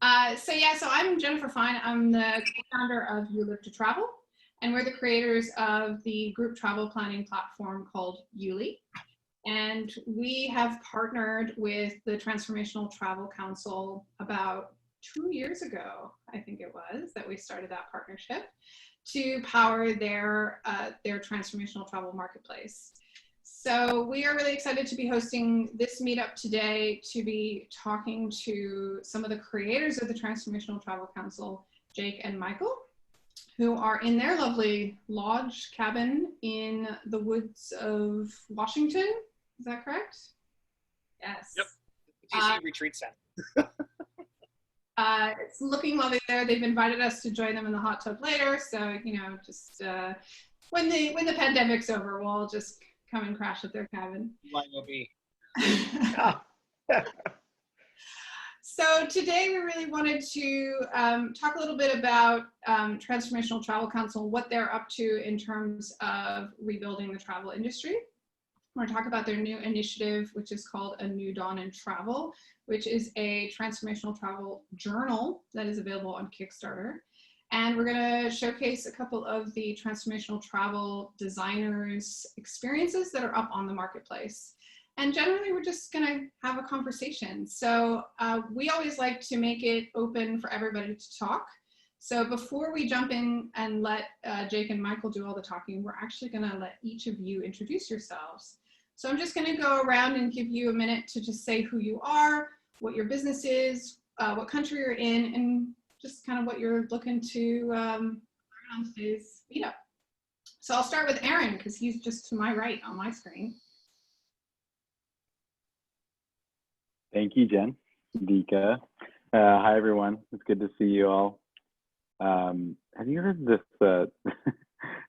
So I'm Jennifer Fine. I'm the co-founder of YouLive to Travel, and we're the creators of the group travel planning platform called YouLi. And we have partnered with the Transformational Travel Council about 2 years ago, I think it was, that we started that partnership to power their transformational travel marketplace. So we are really excited to be hosting this meetup today to be talking to some of the creators of the Transformational Travel Council, Jake and Michael, who are in their lovely lodge cabin in the woods of Washington. Is that correct? Yes. Yep. DC Retreat Center. It's looking lovely there. They've invited us to join them in the hot tub later. So, you know, just when the pandemic's over, we'll all just come and crash at their cabin. Might will be. So today we really wanted to talk a little bit about Transformational Travel Council, what they're up to in terms of rebuilding the travel industry. We're going to talk about their new initiative, which is called A New Dawn in Travel, which is a transformational travel journal that is available on Kickstarter. And we're going to showcase a couple of the transformational travel designers' experiences that are up on the marketplace. And generally, we're just going to have a conversation. So we always like to make it open for everybody to talk. So before we jump in and let Jake and Michael do all the talking, we're actually going to let each of you introduce yourselves. So I'm just going to go around and give you a minute to just say who you are, what your business is, what country you're in, and just kind of what you're looking to learn on today's meetup. So I'll start with Aaron, because he's just to my right on my screen. Thank you, Jen. Dika. Hi, everyone. It's good to see you all. Have you heard this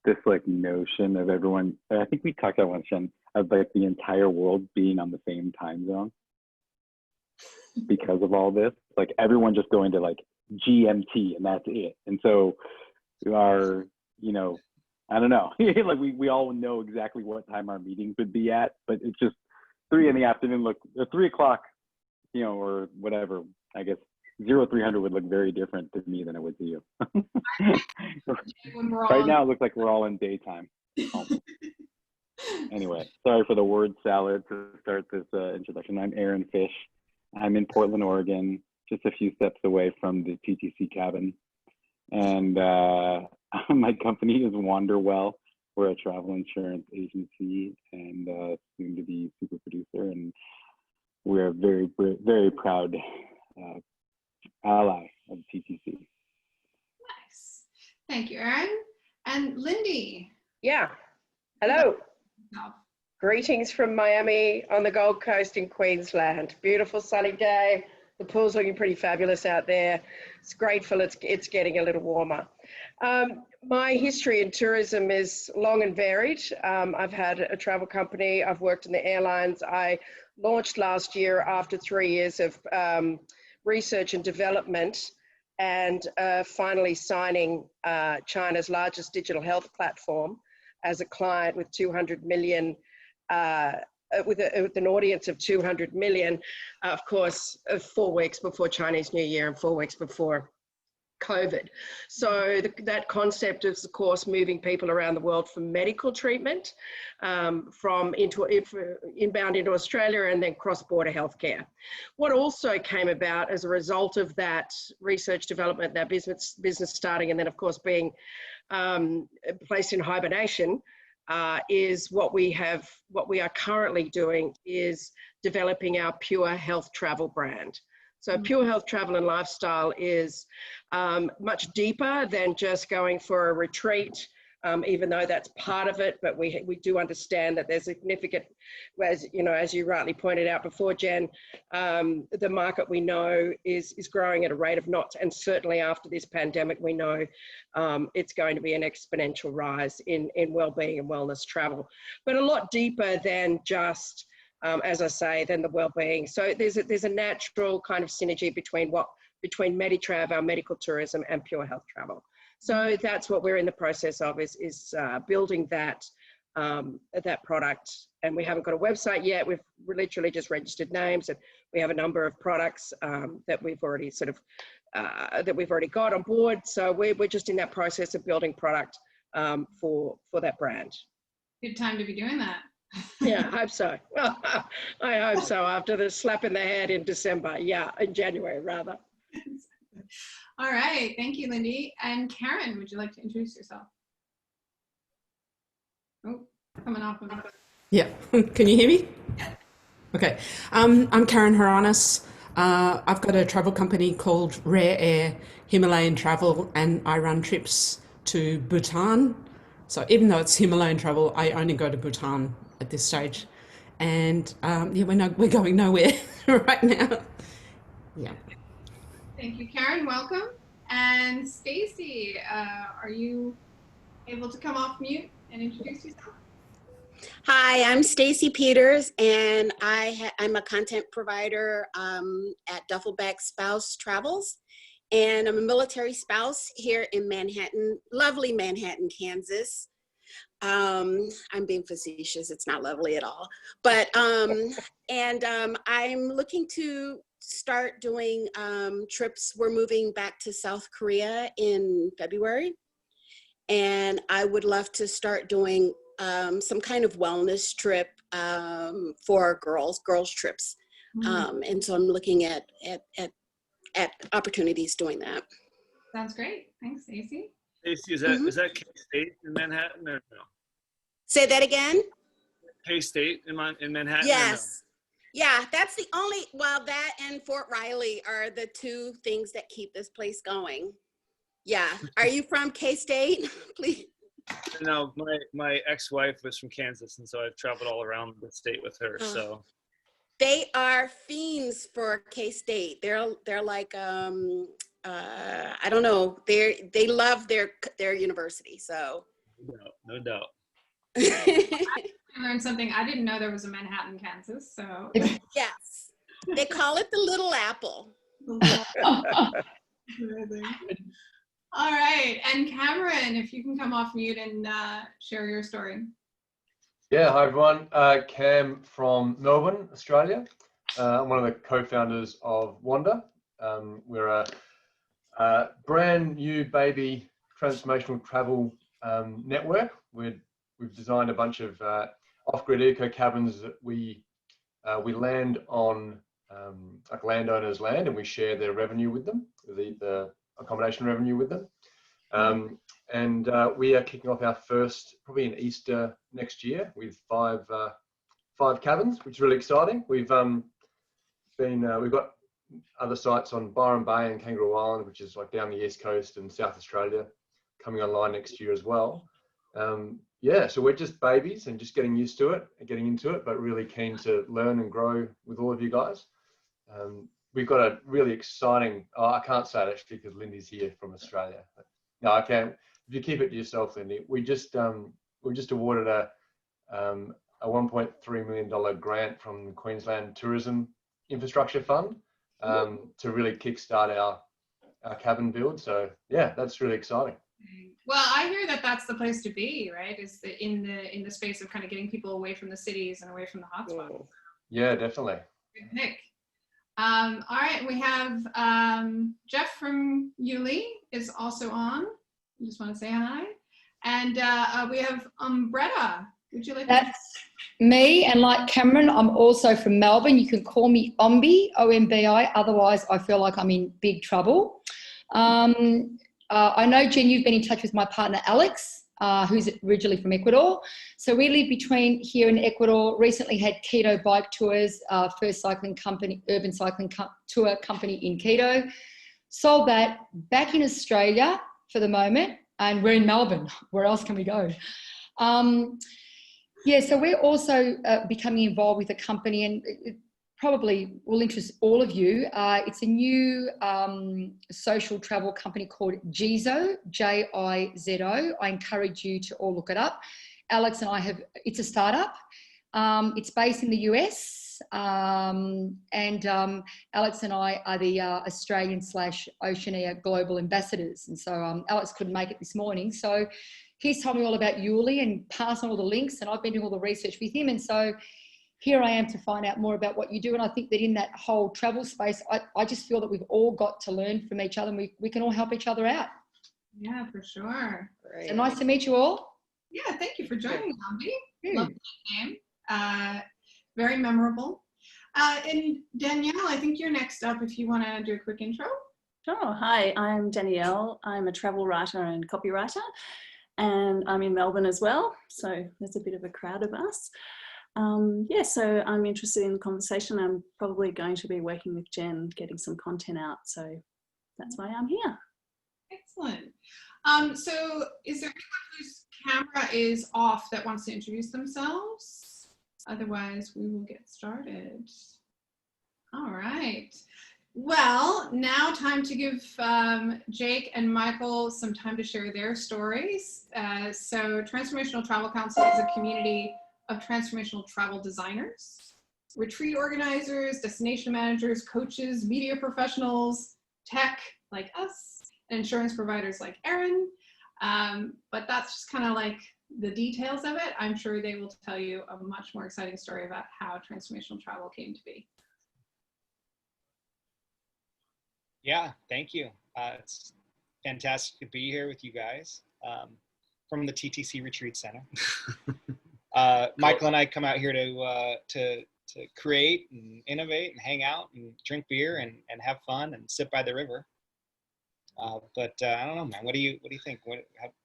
this like notion of everyone? I think we talked about once, Jen, of like the entire world being on the same time zone because of all this. Like everyone just going to like GMT and that's it. And so our, you know, I don't know, like we all know exactly what time our meetings would be at, but it's just 3 in the afternoon, look, 3 o'clock, you know, or whatever. I guess 0300 would look very different to me than it would to you. Right now it looks like we're all in daytime. Anyway, sorry for the word salad to start this introduction. I'm Aaron Fish. I'm in Portland, Oregon, just a few steps away from the TTC cabin. And my company is Wanderwell. We're a travel insurance agency and soon to be super producer. And we're a very, very proud ally of TTC. Nice. Thank you, Aaron. And Lindy. Yeah. Hello. Greetings from Miami on the Gold Coast in Queensland. Beautiful sunny day. The pool's looking pretty fabulous out there. It's grateful it's getting a little warmer. My history in tourism is long and varied. I've had a travel company. I've worked in the airlines. I launched last year after 3 years of research and development and finally signing China's largest digital health platform as a client with 200 million, with an audience of 200 million, of course, 4 weeks before Chinese New Year and 4 weeks before COVID. So that concept is, of course, moving people around the world for medical treatment, from inbound into Australia and then cross-border healthcare. What also came about as a result of that research development, that business starting, and then, of course, being placed in hibernation, is what we are currently doing is developing our Pure Health Travel brand. So Pure Health Travel and Lifestyle is much deeper than just going for a retreat, even though that's part of it. But we do understand that there's significant, as you rightly pointed out before, Jen, the market we know is growing at a rate of knots. And certainly after this pandemic, we know it's going to be an exponential rise in well-being and wellness travel, but a lot deeper than just as I say, than the well-being. So there's a natural kind of synergy between Meditrav, our medical tourism, and Pure Health Travel. So that's what we're in the process of is building that that product. And we haven't got a website yet. We've literally just registered names, and we have a number of products that we've already got on board. So we're just in that process of building product for that brand. Good time to be doing that. Yeah, I hope so. Well, I hope so, after the slap in the head in December. Yeah, in January, rather. All right. Thank you, Lindy. And Karen, would you like to introduce yourself? Oh, coming off of. Yeah. Can you hear me? Okay. I'm Karen Haranis. I've got a travel company called Rare Air Himalayan Travel, and I run trips to Bhutan. So even though it's Himalayan travel, I only go to Bhutan at this stage. And yeah, we're going nowhere right now. Yeah. Thank you, Karen. Welcome. And Stacy, are you able to come off mute and introduce yourself? Hi, I'm Stacy Peters, and I'm a content provider at Duffelbag Spouse Travels, and I'm a military spouse here in Manhattan, lovely Manhattan, Kansas. I'm being facetious, it's not lovely at all, but I'm looking to start doing trips. We're moving back to South Korea in February, and I would love to start doing some kind of wellness trip for girls trips. And so I'm looking at opportunities doing that. Sounds great. Thanks, Stacey. Stacey, is that K-State in Manhattan or no? Say that again? K-State in Manhattan? Yes. Yeah, that's the only, well, that and Fort Riley are the two things that keep this place going. Yeah. Are you from K-State? Please. No, my ex-wife was from Kansas, and so I've traveled all around the state with her. So they are fiends for K-State. They're like I don't know. They love their university. So no doubt. I learned something. I didn't know there was a Manhattan, Kansas. So yes, they call it the Little Apple. All right, and Cameron, if you can come off mute and share your story. Yeah, hi everyone. Cam from Melbourne, Australia. I'm one of the co-founders of Wander. We're a brand new baby transformational travel network. We've designed a bunch of off-grid eco cabins that we land on like landowners' land, and we share their revenue with them, the accommodation revenue with them. And we are kicking off our first, probably in Easter next year, with five cabins, which is really exciting. We've got other sites on Byron Bay and Kangaroo Island, which is like down the East Coast, and South Australia coming online next year as well. Yeah, so we're just babies and just getting used to it and getting into it, but really keen to learn and grow with all of you guys. We've got a really exciting, I can't say it actually because Lindy's here from Australia. No, I can. If you keep it to yourself, Lindy, we just awarded a $1.3 million grant from the Queensland Tourism Infrastructure Fund to really kickstart our cabin build. So yeah, that's really exciting. Well, I hear that that's the place to be, right? Is in the space of kind of getting people away from the cities and away from the hotspots. Yeah, definitely. Good pick. All right, we have Jeff from YouLi is also on. I just want to say hi. And we have Umbretta. Would you like That's me, and like Cameron, I'm also from Melbourne. You can call me Ombi, O-M-B-I. Otherwise, I feel like I'm in big trouble. I know, Jen, you've been in touch with my partner, Alex, who's originally from Ecuador. So we live between here and Ecuador, recently had Quito Bike Tours, first cycling company, urban cycling tour company in Quito. Sold that, back in Australia for the moment, and we're in Melbourne. Where else can we go? Yeah, so we're also becoming involved with a company, and it probably will interest all of you. It's a new social travel company called Jizo, J-I-Z-O. I encourage you to all look it up. Alex and I have, it's a startup. It's based in the US, and Alex and I are the Australian/Oceania global ambassadors. And so Alex couldn't make it this morning. So he's told me all about YouLi and passed on all the links, and I've been doing all the research with him. And so here I am to find out more about what you do. And I think that in that whole travel space, I just feel that we've all got to learn from each other, and we can all help each other out. Yeah, for sure. So nice to meet you all. Yeah, thank you for joining, Ambi. Love that name. Very memorable. And Danielle, I think you're next up if you want to do a quick intro. Sure. Hi, I'm Danielle. I'm a travel writer and copywriter, and I'm in Melbourne as well. So there's a bit of a crowd of us. Yeah, so I'm interested in the conversation. I'm probably going to be working with Jen, getting some content out. So that's why I'm here. Excellent. So is there anyone whose camera is off that wants to introduce themselves? Otherwise, we will get started. All right. Well, now time to give Jake and Michael some time to share their stories. So Transformational Travel Council is a community of transformational travel designers, retreat organizers, destination managers, coaches, media professionals, tech like us, and insurance providers like Erin. But that's just kind of like the details of it. I'm sure they will tell you a much more exciting story about how transformational travel came to be. Yeah, thank you. It's fantastic to be here with you guys from the TTC Retreat Center. Michael and I come out here to create and innovate and hang out and drink beer and have fun and sit by the river. But I don't know, man. What do you think?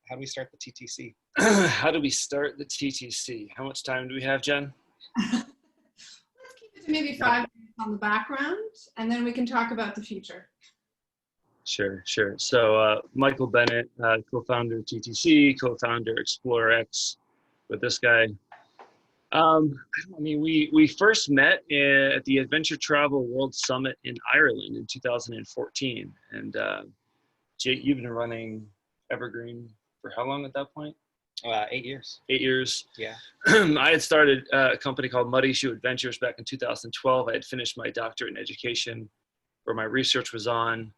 How do we start the TTC? How do we start the TTC? How much time do we have, Jen? Let's keep it to maybe 5 minutes on the background, and then we can talk about the future. Sure. So Michael Bennett, co-founder of TTC, co-founder ExploreX with this guy. We first met at the Adventure Travel World Summit in Ireland in 2014. And Jake, you've been running Evergreen for how long at that point? 8 years. 8 years. Yeah. I had started a company called Muddy Shoe Adventures back in 2012. I had finished my doctorate in education, where my research was on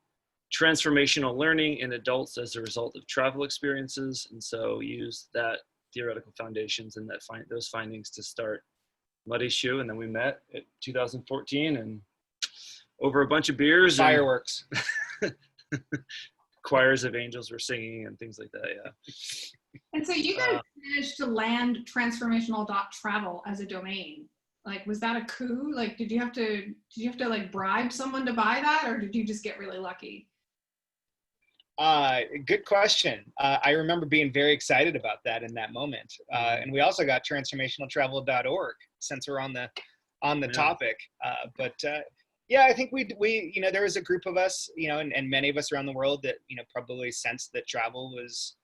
transformational learning in adults as a result of travel experiences. And so used that theoretical foundations and those findings to start Muddy Shoe. And then we met in 2014 and over a bunch of beers. Fireworks. Choirs of angels were singing and things like that, yeah. And so you guys managed to land transformational.travel as a domain. Like, was that a coup? Like, did you have to like bribe someone to buy that, or did you just get really lucky? Good question. I remember being very excited about that in that moment. And we also got transformationaltravel.org since we're on the topic. Yeah, I think we there was a group of us, and many of us around the world that, probably sensed that travel was,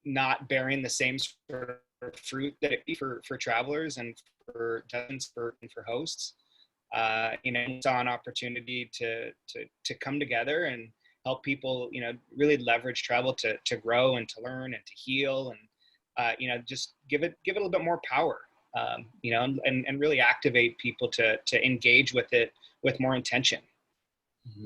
not bearing the same sort of fruit that it be for travelers and for hosts. Saw an opportunity to come together and help people, really leverage travel to grow and to learn and to heal and, just give it a little bit more power, and really activate people to engage with it with more intention.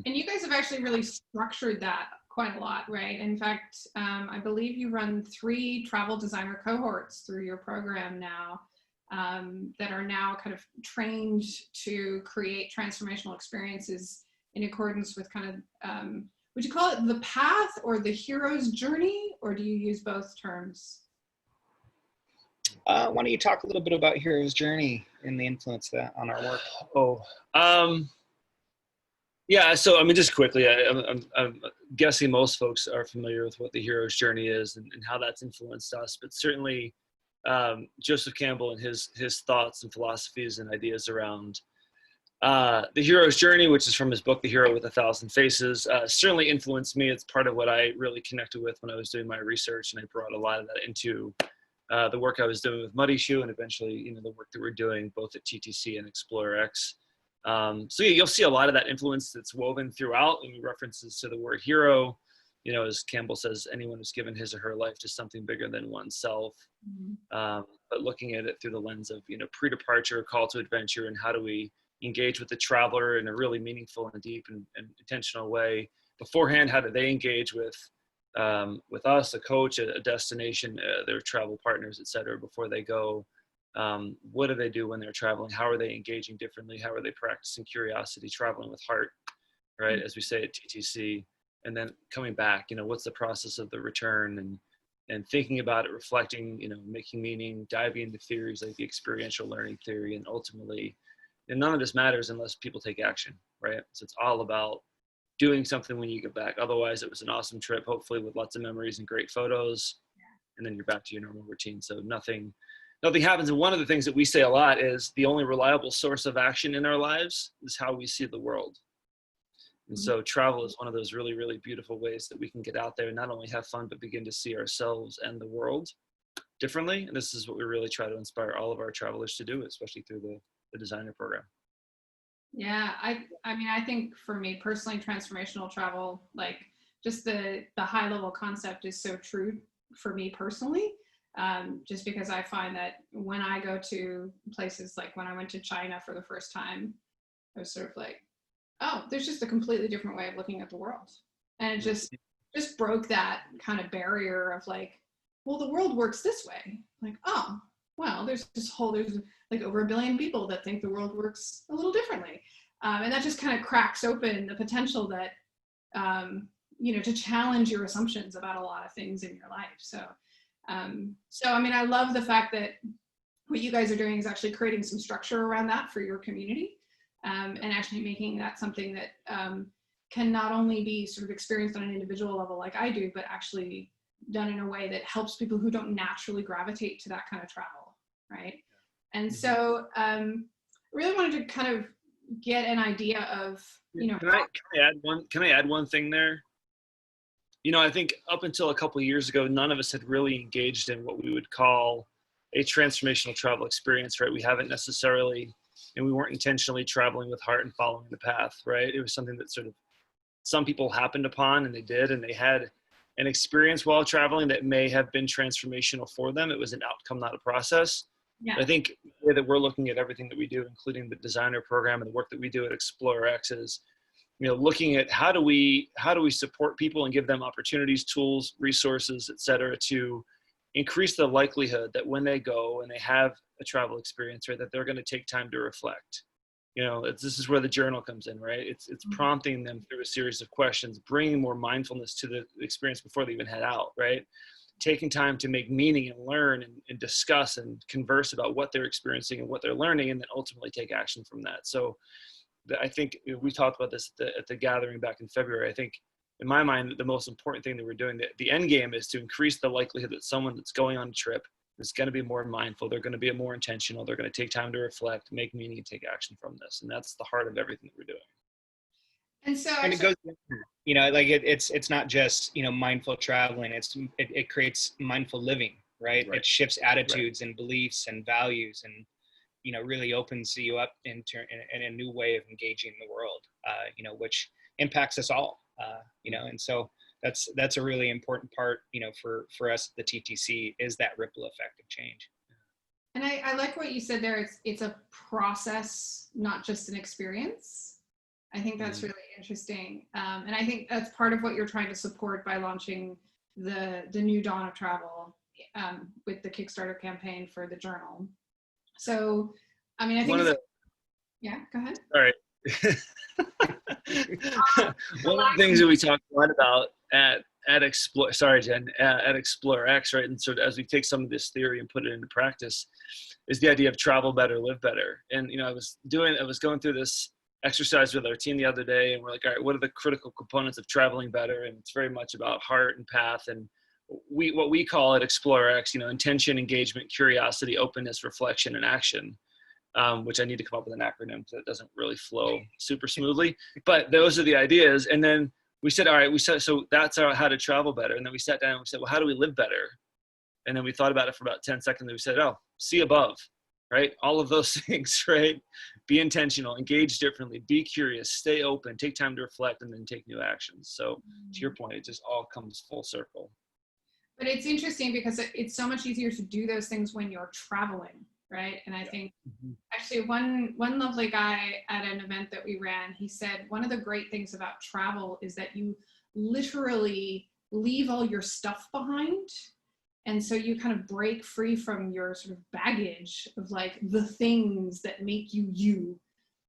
And you guys have actually really structured that quite a lot, right? In fact, I believe you run 3 travel designer cohorts through your program now that are now kind of trained to create transformational experiences in accordance with kind of, would you call it the path or the hero's journey, or do you use both terms? Why don't you talk a little bit about hero's journey and the influence that on our work? Yeah, so just quickly, I'm guessing most folks are familiar with what the hero's journey is and how that's influenced us, but certainly Joseph Campbell and his thoughts and philosophies and ideas around the hero's journey, which is from his book, The Hero with 1,000 Faces, certainly influenced me. It's part of what I really connected with when I was doing my research, and I brought a lot of that into the work I was doing with Muddy Shoe and eventually, the work that we're doing both at TTC and ExploreX. So yeah, you'll see a lot of that influence that's woven throughout, and references to the word hero. As Campbell says, anyone who's given his or her life to something bigger than oneself, but looking at it through the lens of, pre-departure, call to adventure, and how do we engage with the traveler in a really meaningful and deep and intentional way. Beforehand, how do they engage with with us, a coach, a destination, their travel partners, et cetera, before they go. What do they do when they're traveling? How are they engaging differently? How are they practicing curiosity, traveling with heart, right? As we say at TTC, and then coming back, what's the process of the return, and thinking about it, reflecting, making meaning, diving into theories like the experiential learning theory, and ultimately, and none of this matters unless people take action, right? So it's all about doing something when you get back. Otherwise, it was an awesome trip, hopefully with lots of memories and great photos, and then you're back to your normal routine. So nothing happens. And one of the things that we say a lot is the only reliable source of action in our lives is how we see the world. And so travel is one of those really, really beautiful ways that we can get out there and not only have fun, but begin to see ourselves and the world differently. And this is what we really try to inspire all of our travelers to do, especially through the designer program. Yeah, I mean, I think for me personally, transformational travel, like just the high level concept is so true for me personally. Just because I find that when I go to places, like when I went to China for the first time, I was sort of like, oh, there's just a completely different way of looking at the world. And it just broke that kind of barrier of like, well, the world works this way. Like, oh, well, there's like over 1 billion people that think the world works a little differently. And that just kind of cracks open the potential that, to challenge your assumptions about a lot of things in your life. So I mean, I love the fact that what you guys are doing is actually creating some structure around that for your community, and actually making that something that can not only be sort of experienced on an individual level like I do, but actually done in a way that helps people who don't naturally gravitate to that kind of travel, right? And so really wanted to kind of get an idea of, Can I add one thing there? I think up until a couple of years ago, none of us had really engaged in what we would call a transformational travel experience, right? We haven't necessarily, and we weren't intentionally traveling with heart and following the path, right? It was something that sort of some people happened upon, and they did, and they had an experience while traveling that may have been transformational for them. It was an outcome, not a process. Yeah. I think the way that we're looking at everything that we do, including the designer program and the work that we do at ExploreX, is looking at how do we support people and give them opportunities, tools, resources, et cetera, to increase the likelihood that when they go and they have a travel experience, right, that they're going to take time to reflect. This is where the journal comes in, right? It's prompting them through a series of questions, bringing more mindfulness to the experience before they even head out, right? Taking time to make meaning and learn and discuss and converse about what they're experiencing and what they're learning, and then ultimately take action from that. So I think we talked about this at the gathering back in February. I think in my mind, the most important thing that we're doing, the end game is to increase the likelihood that someone that's going on a trip is going to be more mindful. They're going to be more intentional. They're going to take time to reflect, make meaning, and take action from this. And that's the heart of everything that we're doing. And so and it goes, like it's not just, mindful traveling. It creates mindful living, right? It shifts attitudes and beliefs and values, and really opens you up in a new way of engaging the world, which impacts us all, and so that's a really important part, for us at the TTC, is that ripple effect of change. And I like what you said there. It's a process, not just an experience. I think that's really interesting. And I think that's part of what you're trying to support by launching the new dawn of travel with the Kickstarter campaign for the journal. So, I mean, I think yeah, go ahead. All right. One of the things that we talk a lot about at ExploreX, right? And so as we take some of this theory and put it into practice, is the idea of travel better, live better. And, I was going through this exercise with our team the other day, and we're like, all right, what are the critical components of traveling better? And it's very much about heart and path, and what we call at ExploreX, intention, engagement, curiosity, openness, reflection, and action. Which I need to come up with an acronym because it doesn't really flow super smoothly, but those are the ideas. And then we said, all right, so that's how to travel better. And then we sat down and we said, well, how do we live better? And then we thought about it for about 10 seconds. And we said, oh, see above, right? All of those things, right? Be intentional, engage differently, be curious, stay open, take time to reflect, and then take new actions. So to your point, it just all comes full circle. But it's interesting because it's so much easier to do those things when you're traveling, right? And I think actually one lovely guy at an event that we ran, he said, one of the great things about travel is that you literally leave all your stuff behind. And so you kind of break free from your sort of baggage of like the things that make you you,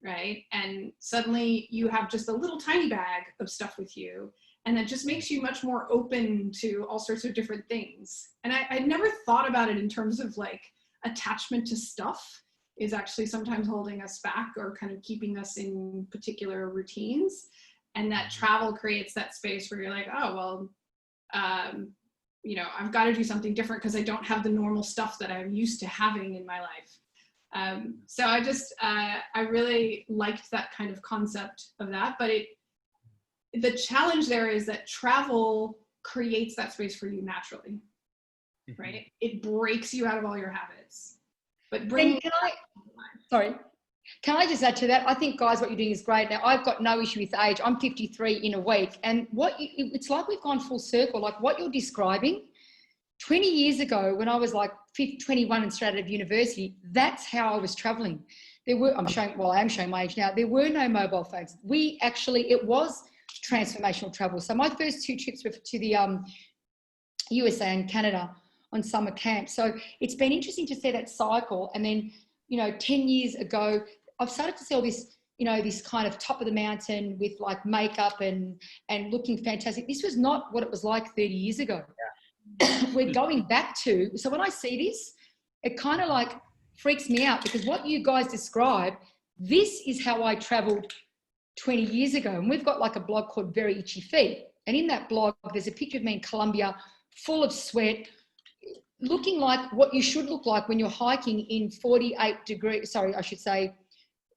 right? And suddenly you have just a little tiny bag of stuff with you. And that just makes you much more open to all sorts of different things. And I never thought about it in terms of like attachment to stuff is actually sometimes holding us back or kind of keeping us in particular routines. And that travel creates that space where you're like, oh, well, you know, I've got to do something different because I don't have the normal stuff that I'm used to having in my life. So I really liked that kind of concept of that. But the challenge there is that travel creates that space for you naturally, right? It breaks you out of all your habits. But Can I just add to that? I think, guys, what you're doing is great. Now, I've got no issue with age. I'm 53 in a week. And it's like we've gone full circle. Like what you're describing, 20 years ago when I was like 21 and straight out of university, that's how I was traveling. I am showing my age now. There were no mobile phones. It was transformational travel. So my first 2 trips were to the USA and Canada on summer camp. So it's been interesting to see that cycle. And then, you know, 10 years ago, I've started to see all this, you know, this kind of top of the mountain with like makeup and looking fantastic. This was not what it was like 30 years ago. Yeah. We're going back to, so when I see this, it kind of like freaks me out because what you guys describe, this is how I traveled 20 years ago. And we've got like a blog called Very Itchy Feet. And in that blog, there's a picture of me in Colombia, full of sweat, looking like what you should look like when you're hiking in 48 degrees, sorry, I should say,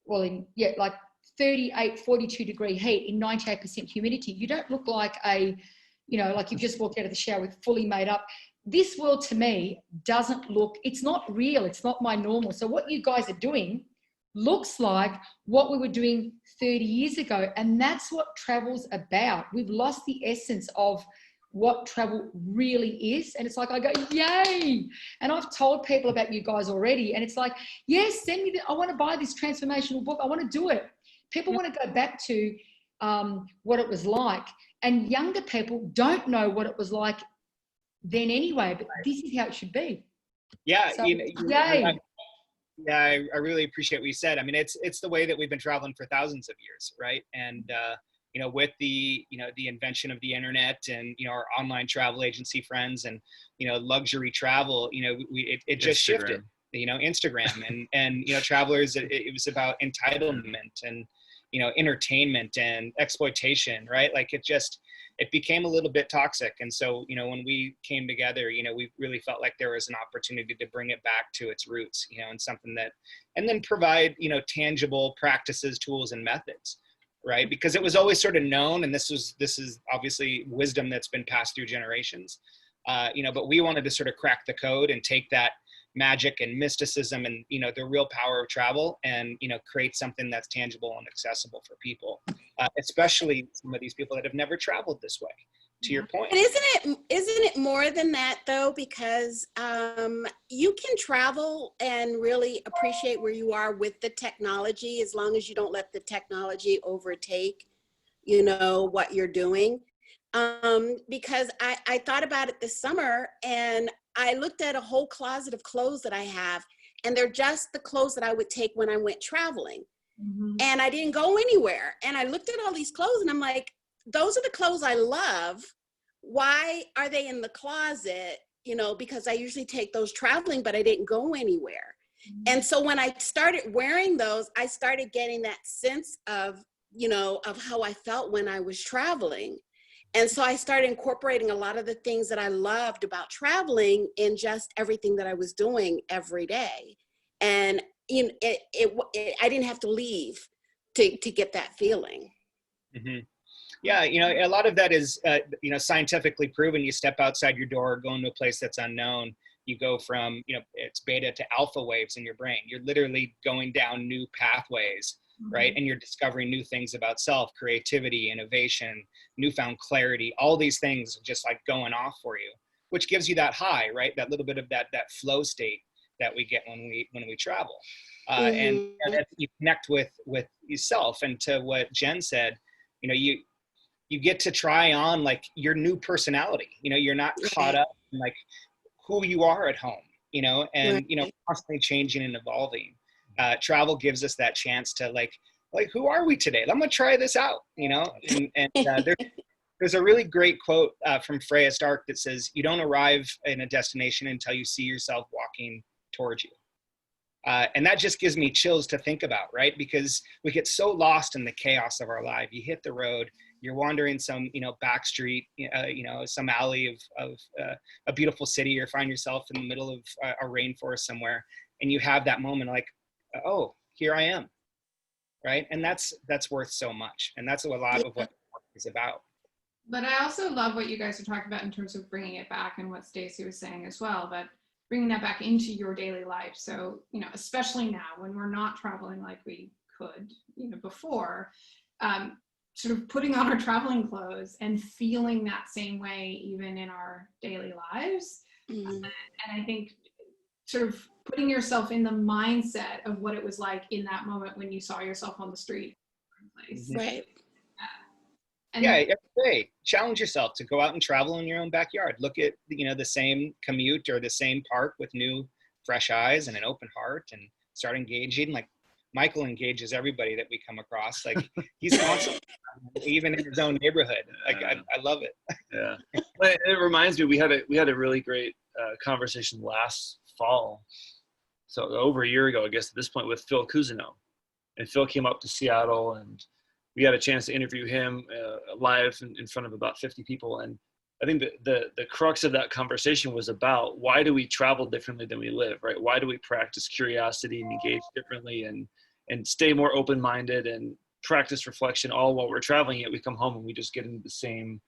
well, like 38, 42 degree heat in 98% humidity. You don't look like like you've just walked out of the shower with fully made up. This world to me doesn't look, it's not real. It's not my normal. So what you guys are doing looks like what we were doing 30 years ago. And that's what travel's about. We've lost the essence of what travel really is. And it's like, I go, yay. And I've told people about you guys already. And it's like, yes, send me I want to buy this transformational book. I want to do it. People want to go back to what it was like. And younger people don't know what it was like then anyway, but this is how it should be. Yeah. So, yay. Yeah, I really appreciate what you said. I mean, it's the way that we've been traveling for thousands of years, right? And, with the invention of the internet and, our online travel agency friends and, luxury travel, it just shifted, Instagram and travelers, it was about entitlement and, entertainment and exploitation, right? Like it became a little bit toxic. And so, when we came together, we really felt like there was an opportunity to bring it back to its roots, and something and then provide, tangible practices, tools, and methods. Right? Because it was always sort of known, and this is obviously wisdom that's been passed through generations, but we wanted to sort of crack the code and take that magic and mysticism and, the real power of travel and, create something that's tangible and accessible for people, especially some of these people that have never traveled this way, to your point. And isn't it more than that though? Because you can travel and really appreciate where you are with the technology as long as you don't let the technology overtake, what you're doing. Because I thought about it this summer and I looked at a whole closet of clothes that I have, and they're just the clothes that I would take when I went traveling. Mm-hmm. And I didn't go anywhere. And I looked at all these clothes and I'm like, those are the clothes I love. Why are they in the closet? Because I usually take those traveling, but I didn't go anywhere. Mm-hmm. And so when I started wearing those, I started getting that sense of how I felt when I was traveling. And so I started incorporating a lot of the things that I loved about traveling in just everything that I was doing every day. And I didn't have to leave to get that feeling. Mm-hmm. Yeah, a lot of that is, scientifically proven. You step outside your door, go into a place that's unknown. You go from, it's beta to alpha waves in your brain. You're literally going down new pathways, mm-hmm. right? And you're discovering new things about self, creativity, innovation, newfound clarity. All these things just like going off for you, which gives you that high, right? That little bit of that flow state that we get when we travel, mm-hmm. and you connect with yourself. And to what Jen said, you get to try on like your new personality. You know, you're not caught up in like who you are at home, you know, and, you know, constantly changing and evolving. Travel gives us that chance to like, who are we today? I'm going to try this out, you know, and there's a really great quote from Freya Stark that says, you don't arrive in a destination until you see yourself walking towards you. And that just gives me chills to think about, right? Because we get so lost in the chaos of our life. You hit the road, you're wandering some, you know, back street, you know, some alley of a beautiful city, or find yourself in the middle of a rainforest somewhere, and you have that moment like, oh, here I am, right? And that's worth so much. And that's a lot of what the work is about. But I also love what you guys are talking about in terms of bringing it back, and what Stacey was saying as well, but bringing that back into your daily life. So, you know, especially now when we're not traveling like we could, you know, before, sort of putting on our traveling clothes and feeling that same way even in our daily lives. And I think sort of putting yourself in the mindset of what it was like in that moment when you saw yourself on the street. Right. And yeah, every day, challenge yourself to go out and travel in your own backyard. Look at, you know, the same commute or the same park with new, fresh eyes and an open heart, and start engaging. Like Michael engages everybody that we come across. Like he's constantly, even in his own neighborhood. Like I love it. Yeah, it reminds me, we had a really great conversation last fall, so over a year ago, I guess at this point, with Phil Cousineau, and Phil came up to Seattle, and we had a chance to interview him live in front of about 50 people. And I think the crux of that conversation was about, why do we travel differently than we live, right? Why do we practice curiosity and engage differently and stay more open-minded and practice reflection all while we're traveling, yet we come home and we just get into the same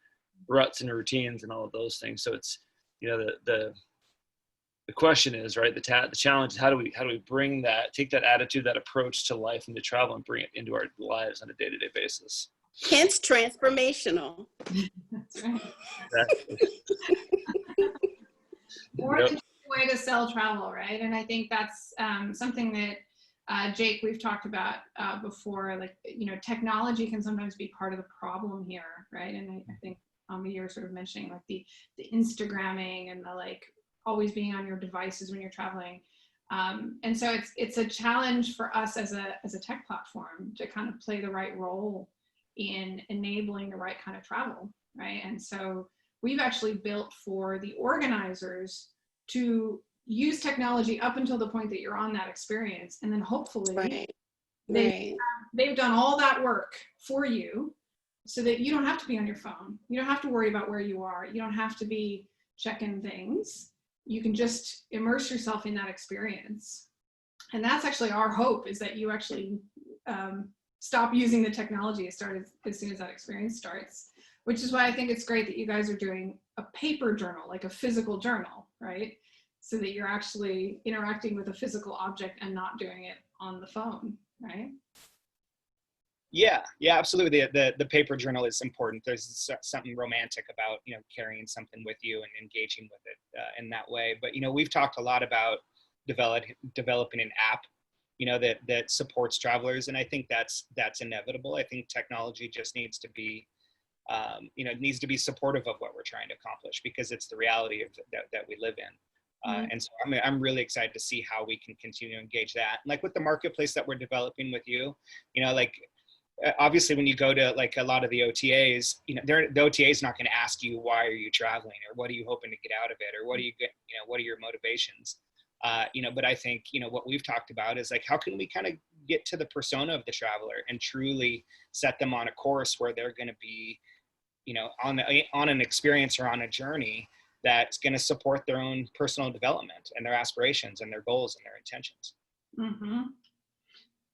ruts and routines and all of those things. So it's, you know, the question is, right, the challenge is, how do we bring that, take that attitude, that approach to life and to travel, and bring it into our lives on a day-to-day basis. Hence transformational. That's right. Exactly. More than just a way to sell travel, right? And I think that's something that Jake, we've talked about before. Like, you know, technology can sometimes be part of the problem here, right? And I think you're sort of mentioning like the Instagramming and the like always being on your devices when you're traveling. And so it's a challenge for us as a tech platform to kind of play the right role in enabling the right kind of travel, right? And so we've actually built for the organizers to use technology up until the point that you're on that experience. And then hopefully they've done all that work for you so that you don't have to be on your phone. You don't have to worry about where you are. You don't have to be checking things. You can just immerse yourself in that experience. And that's actually our hope, is that you actually stop using the technology as soon as that experience starts, which is why I think it's great that you guys are doing a paper journal, like a physical journal, right? So that you're actually interacting with a physical object and not doing it on the phone, right? Yeah, absolutely. The paper journal is important. There's something romantic about, you know, carrying something with you and engaging with it in that way. But, you know, we've talked a lot about developing an app, you know, that supports travelers, and I think that's inevitable. I think technology just needs to be, you know, needs to be supportive of what we're trying to accomplish, because it's the reality of that we live in. And so I'm really excited to see how we can continue to engage that. Like with the marketplace that we're developing with you, you know, like, obviously when you go to like a lot of the OTAs, you know, the OTA is not going to ask you, why are you traveling, or what are you hoping to get out of it, or what are your motivations, you know. But I think, you know, what we've talked about is like, how can we kind of get to the persona of the traveler and truly set them on a course where they're going to be, you know, on an experience or on a journey that's going to support their own personal development and their aspirations and their goals and their intentions. Mm-hmm.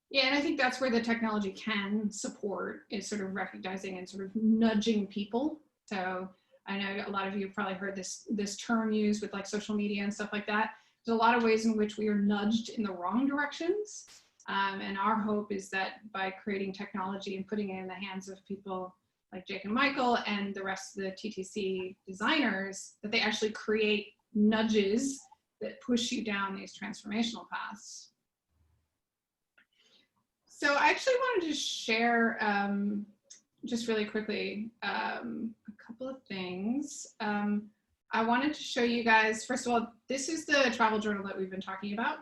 Yeah, and I think that's where the technology can support, is sort of recognizing and sort of nudging people. So I know a lot of you have probably heard this term used with like social media and stuff like that. There's a lot of ways in which we are nudged in the wrong directions. And our hope is that by creating technology and putting it in the hands of people like Jake and Michael and the rest of the TTC designers, that they actually create nudges that push you down these transformational paths. So I actually wanted to share just really quickly, a couple of things. I wanted to show you guys, first of all, this is the travel journal that we've been talking about.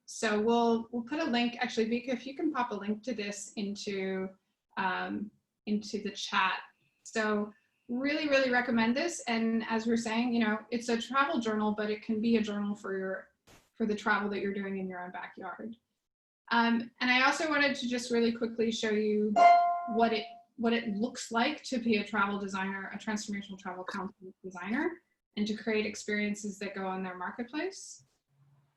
So we'll put a link, actually, Vika, if you can pop a link to this into the chat. So really, really recommend this. And as we're saying, you know, it's a travel journal, but it can be a journal for the travel that you're doing in your own backyard. And I also wanted to just really quickly show you what it looks like to be a travel designer, a transformational travel content designer, and to create experiences that go on their marketplace.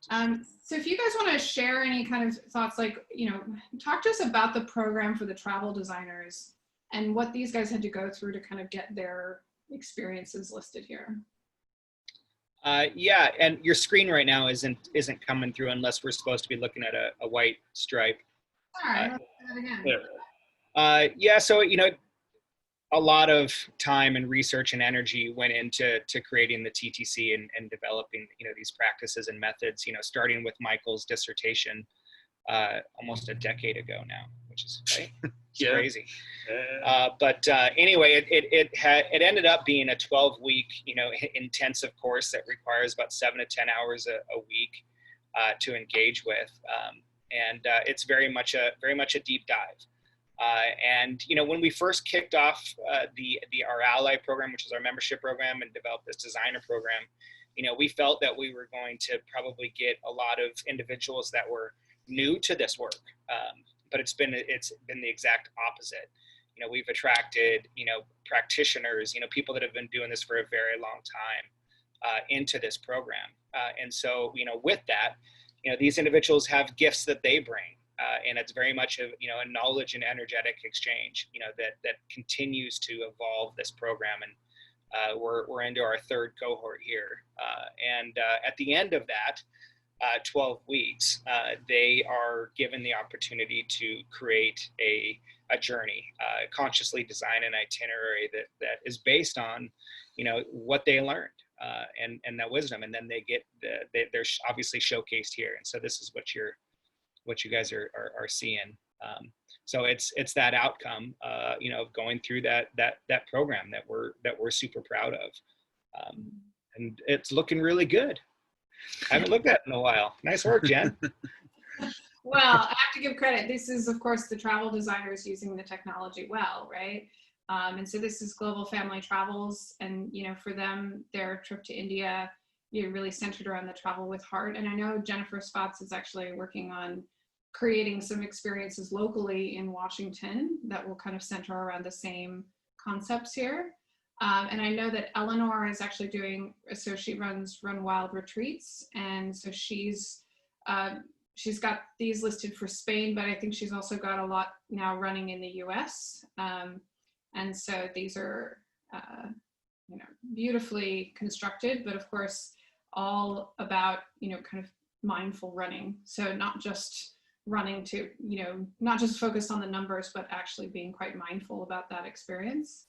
So if you guys want to share any kind of thoughts, like, you know, talk to us about the program for the travel designers and what these guys had to go through to kind of get their experiences listed here. Yeah, and your screen right now isn't coming through unless we're supposed to be looking at a white stripe. All right, let's do that again. Yeah, so, you know, a lot of time and research and energy went into creating the TTC and developing, you know, these practices and methods, you know, starting with Michael's dissertation almost a decade ago now, which is right? It's crazy. But anyway, it ended up being a 12-week, you know, intensive course that requires about 7 to 10 hours a week to engage with, and it's very much a deep dive. And you know, when we first kicked off our Ally program, which is our membership program, and developed this designer program, you know, we felt that we were going to probably get a lot of individuals that were new to this work, but it's been the exact opposite. You know, we've attracted, you know, practitioners, you know, people that have been doing this for a very long time into this program, and so, you know, with that, you know, these individuals have gifts that they bring. And it's very much a knowledge and energetic exchange, you know, that continues to evolve this program. And we're into our third cohort here. And at the end of that 12 weeks, they are given the opportunity to create a journey, consciously design an itinerary that is based on, you know, what they learned and that wisdom. And then they're obviously showcased here. And so this is what you guys are seeing. So it's that outcome, you know, of going through that program that we're super proud of, and it's looking really good. I haven't looked at it in a while. Nice work, Jen. Well, I have to give credit. This is, of course, the travel designers using the technology well, right? And so this is Global Family Travels, and you know, for them, their trip to India, you're really centered around the travel with heart. And I know Jennifer Spots is actually working on creating some experiences locally in Washington that will kind of center around the same concepts here. And I know that Eleanor is actually doing, so she runs Run Wild retreats. And so she's got these listed for Spain, but I think she's also got a lot now running in the US. And so these are, you know, beautifully constructed, but of course, all about, you know, kind of mindful running. So not just running to, you know, not just focused on the numbers, but actually being quite mindful about that experience.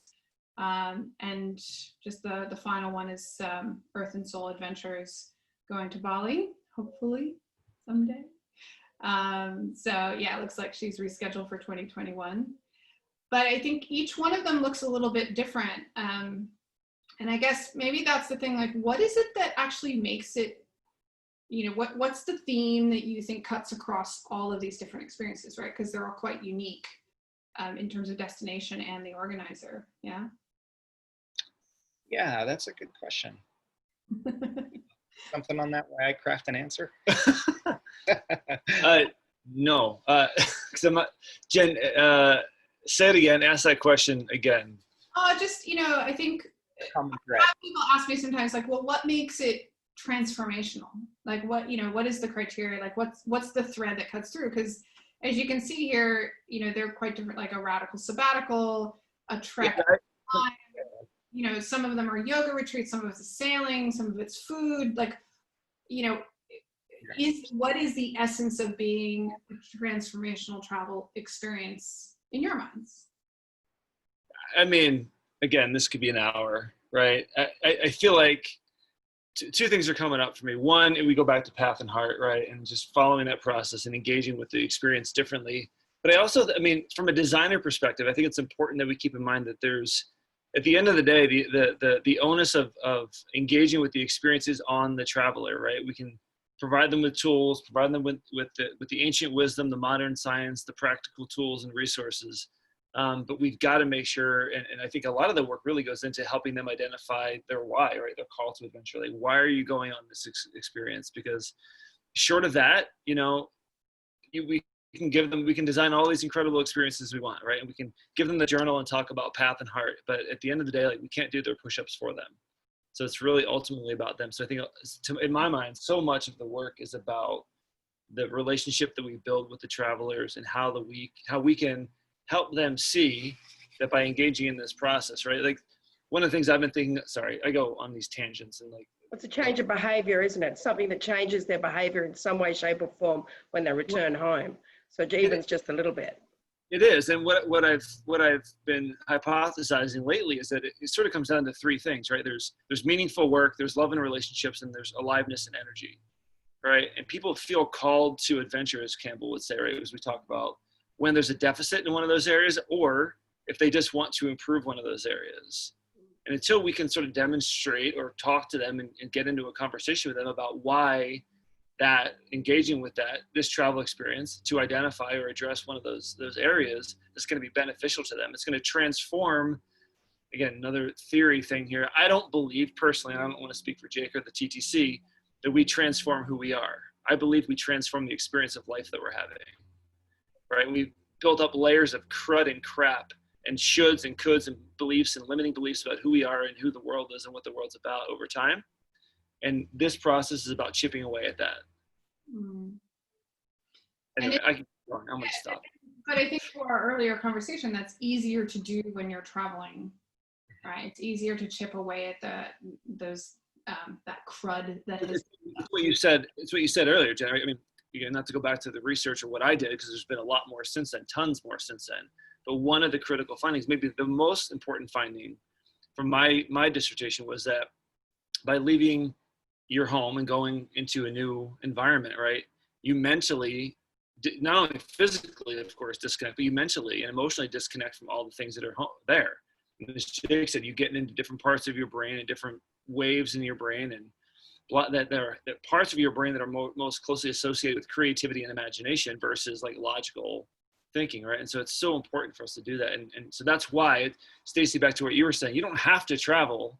And just the final one is Earth and Soul Adventures going to Bali, hopefully someday. So yeah, it looks like she's rescheduled for 2021. But I think each one of them looks a little bit different. And I guess maybe that's the thing, like, what is it that actually makes it, you know, what's the theme that you think cuts across all of these different experiences, right? Because they're all quite unique in terms of destination and the organizer, yeah? Yeah, that's a good question. Something on that where I craft an answer? No, Jen, say it again, ask that question again. Just, you know, I think a lot of people ask me sometimes, like, well, what makes it transformational? Like, what, you know, what is the criteria? Like, what's the thread that cuts through? Because as you can see here, you know, they're quite different, like a radical sabbatical, a trek. Yeah, you know, some of them are yoga retreats, some of it's sailing, some of it's food. Like, you know, what is the essence of being a transformational travel experience in your minds? I mean, again, this could be an hour, right? I feel like two things are coming up for me. One, we go back to path and heart, right? And just following that process and engaging with the experience differently. But I also, I mean, from a designer perspective, I think it's important that we keep in mind that there's, at the end of the day, the onus of engaging with the experience is on the traveler, right? We can provide them with tools, provide them with the ancient wisdom, the modern science, the practical tools and resources. But we've got to make sure, and I think a lot of the work really goes into helping them identify their why, right? Their call to adventure. Like, why are you going on this experience? Because short of that, you know, we can give them, we can design all these incredible experiences we want, right? And we can give them the journal and talk about path and heart. But at the end of the day, like, we can't do their push-ups for them. So it's really ultimately about them. So I think, in my mind, so much of the work is about the relationship that we build with the travelers and how we can help them see that by engaging in this process, right? Like, one of the things I've been thinking, sorry, I go on these tangents and like. It's a change of behavior, isn't it? Something that changes their behavior in some way, shape or form when they return home. So even's just a little bit. It is. And what I've been hypothesizing lately is that it sort of comes down to three things, right? There's meaningful work, there's love and relationships, and there's aliveness and energy, right? And people feel called to adventure, as Campbell would say, right? As we talk about when there's a deficit in one of those areas, or if they just want to improve one of those areas. And until we can sort of demonstrate or talk to them and get into a conversation with them about why that engaging with this travel experience to identify or address one of those areas is going to be beneficial to them. It's going to transform, again, another theory thing here. I don't believe personally, and I don't want to speak for Jake or the TTC, that we transform who we are. I believe we transform the experience of life that we're having, right? We've built up layers of crud and crap and shoulds and coulds and beliefs and limiting beliefs about who we are and who the world is and what the world's about over time. And this process is about chipping away at that. Anyway, I'm going to stop. But I think for our earlier conversation, that's easier to do when you're traveling, right? It's easier to chip away at that crud that is. It's what you said. It's what you said earlier, Jen. I mean, again, not to go back to the research or what I did, because there's been a lot more since then, tons more since then. But one of the critical findings, maybe the most important finding from my dissertation, was that by leaving your home and going into a new environment, right, you mentally, not only physically, of course, disconnect, but you mentally and emotionally disconnect from all the things that are there. And as Jake said, you get into different parts of your brain and different waves in your brain, and that parts of your brain that are most closely associated with creativity and imagination versus like logical thinking, right? And so it's so important for us to do that. And so that's why, Stacey, back to what you were saying, you don't have to travel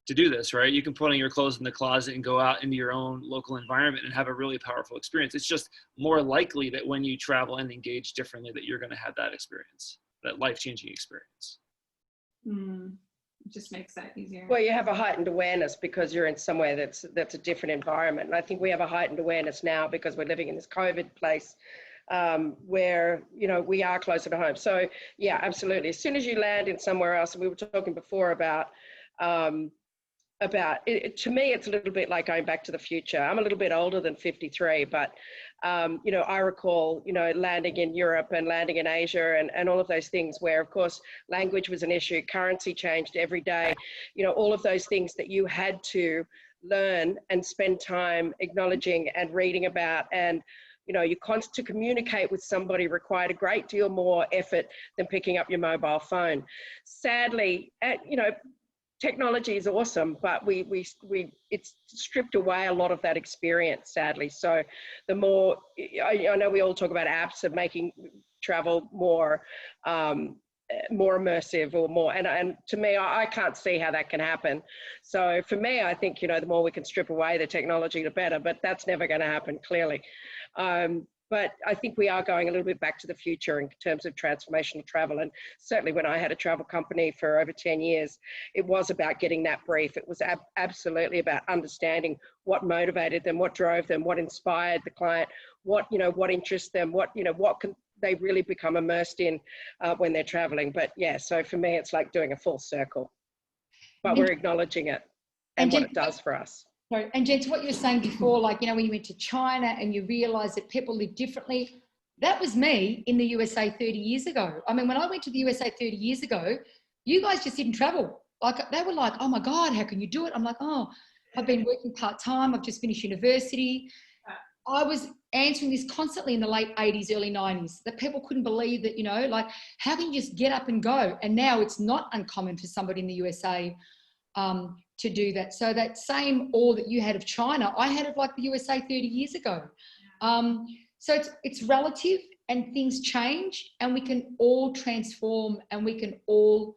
to do this, right? You can put on your clothes in the closet and go out into your own local environment and have a really powerful experience. It's just more likely that when you travel and engage differently, that you're going to have that experience, that life-changing experience. It just makes that easier. Well, you have a heightened awareness because you're in somewhere that's a different environment. And I think we have a heightened awareness now because we're living in this COVID place where, you know, we are closer to home. So yeah, absolutely. As soon as you land in somewhere else, and we were talking before about it, to me, it's a little bit like going back to the future. I'm a little bit older than 53, but, you know, I recall, you know, landing in Europe and landing in Asia and all of those things where, of course, language was an issue, currency changed every day, you know, all of those things that you had to learn and spend time acknowledging and reading about. And, you know, to communicate with somebody required a great deal more effort than picking up your mobile phone. Sadly, you know, technology is awesome, but it's stripped away a lot of that experience, sadly. So the more, I know we all talk about apps of making travel more immersive or more, and to me, I can't see how that can happen. So for me, I think, you know, the more we can strip away the technology, the better, but that's never going to happen, clearly. But I think we are going a little bit back to the future in terms of transformational travel. And certainly when I had a travel company for over 10 years, it was about getting that brief. It was absolutely about understanding what motivated them, what drove them, what inspired the client, what interests them, what can they really become immersed in when they're traveling. But yeah, so for me, it's like doing a full circle, but we're acknowledging it and what it does for us. Sorry. And Jen, to what you were saying before, like, you know, when you went to China and you realised that people live differently, that was me in the USA 30 years ago. I mean, when I went to the USA 30 years ago, you guys just didn't travel. Like, they were like, oh my God, how can you do it? I'm like, oh, I've been working part-time. I've just finished university. I was answering this constantly in the late 80s, early 90s, that people couldn't believe that, you know, like, how can you just get up and go? And now it's not uncommon for somebody in the USA to do that. So that same awe that you had of China, I had of like the USA 30 years ago. So it's relative, and things change, and we can all transform, and we can all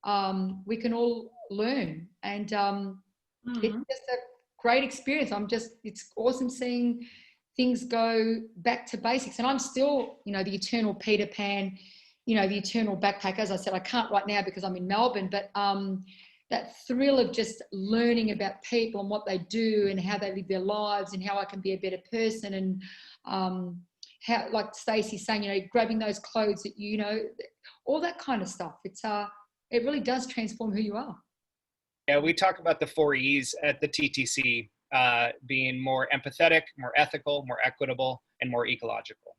learn. And it's just a great experience. It's awesome seeing things go back to basics. And I'm still, you know, the eternal Peter Pan, you know, the eternal backpack. As I said, I can't right now because I'm in Melbourne, but that thrill of just learning about people and what they do and how they live their lives and how I can be a better person, and how, like Stacey's saying, you know, grabbing those clothes that you know, all that kind of stuff. It really does transform who you are. Yeah, we talk about the 4 E's at the TTC, being more empathetic, more ethical, more equitable, and more ecological,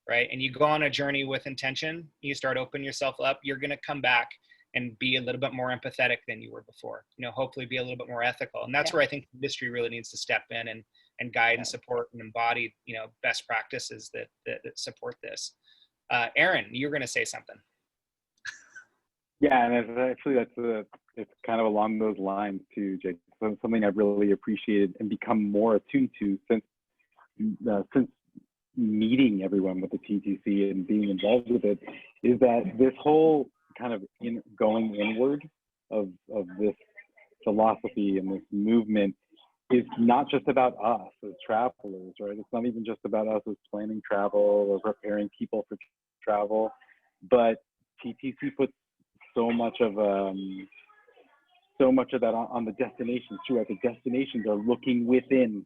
right? And you go on a journey with intention, you start opening yourself up, you're going to come back and be a little bit more empathetic than you were before, you know, hopefully be a little bit more ethical. And that's where I think the industry really needs to step in and guide and support and embody, you know, best practices that support this. Aaron, you were going to say something. Yeah, and it's kind of along those lines too, Jake. So something I've really appreciated and become more attuned to since meeting everyone with the TTC and being involved with it, is that this whole kind of going inward of this philosophy and this movement is not just about us as travelers, right? It's not even just about us as planning travel or preparing people for travel, but TTC puts so much of that on the destinations too. Right? The destinations are looking within